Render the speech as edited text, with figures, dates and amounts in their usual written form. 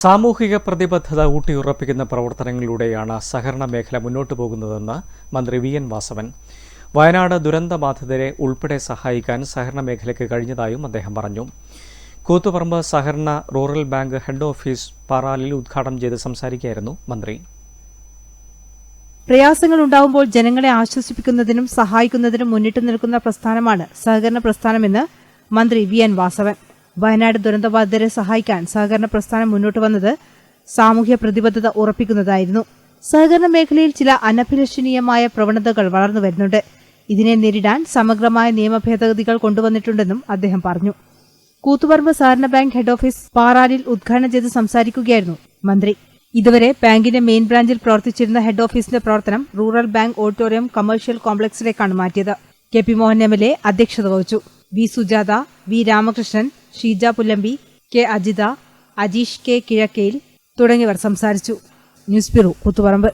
സാമൂഹിക പ്രതിബദ്ധത ഊട്ടിയുറപ്പിക്കുന്ന പ്രവർത്തനങ്ങളിലൂടെയാണ് സഹകരണ മേഖല മുന്നോട്ടു പോകുന്നതെന്ന് മന്ത്രി വി എൻ വാസവൻ. വയനാട് ദുരന്തബാധിതരെ ഉൾപ്പെടെ സഹായിക്കാൻ സഹകരണ മേഖലയ്ക്ക് കഴിഞ്ഞതായും അദ്ദേഹം പറഞ്ഞു. കൂത്തുപറമ്പ് സഹകരണ റൂറൽ ബാങ്ക് ഹെഡ് ഓഫീസ് പാറാലിൽ ഉദ്ഘാടനം ചെയ്ത് സംസാരിക്കുകയായിരുന്നു മന്ത്രി. പ്രയാസങ്ങൾ ഉണ്ടാവുമ്പോൾ ജനങ്ങളെ ആശ്വസിപ്പിക്കുന്നതിനും സഹായിക്കുന്നതിനും മുന്നിട്ട് നിൽക്കുന്ന പ്രസ്ഥാനമാണ് സഹകരണ പ്രസ്ഥാനമെന്ന് മന്ത്രി വി എൻ വാസവൻ. വയനാട് ദുരന്തബാധിതരെ സഹായിക്കാൻ സഹകരണ പ്രസ്ഥാനം മുന്നോട്ട് വന്നത് സാമൂഹ്യ പ്രതിബദ്ധത ഉറപ്പിക്കുന്നതായിരുന്നു. സഹകരണ മേഖലയിൽ ചില അനഭിലഷണീയമായ പ്രവണതകൾ വളർന്നു വരുന്നുണ്ട്. ഇതിനെ നേരിടാൻ സമഗ്രമായ നിയമ ഭേദഗതികൾ കൊണ്ടുവന്നിട്ടുണ്ടെന്നും അദ്ദേഹം പറഞ്ഞു. കൂത്തുപറമ്പ് സഹകരണ ബാങ്ക് ഹെഡ് ഓഫീസ് പാറാലിൽ ഉദ്ഘാടനം ചെയ്ത് സംസാരിക്കുകയായിരുന്നു മന്ത്രി. ഇതുവരെ ബാങ്കിന്റെ മെയിൻ ബ്രാഞ്ചിൽ പ്രവർത്തിച്ചിരുന്ന ഹെഡ് ഓഫീസിന്റെ പ്രവർത്തനം റൂറൽ ബാങ്ക് ഓഡിറ്റോറിയം കമേഴ്ഷ്യൽ കോംപ്ലക്സിലേക്കാണ് മാറ്റിയത്. K P Mohan M L A അധ്യക്ഷത വഹിച്ചു. V Sujatha, V Ramakrishnan, Sheeja Pullampi, K Ajitha, Ajeesh K Kizhakkayil തുടങ്ങിയവർ സംസാരിച്ചു. News bureau, Koothuparamba.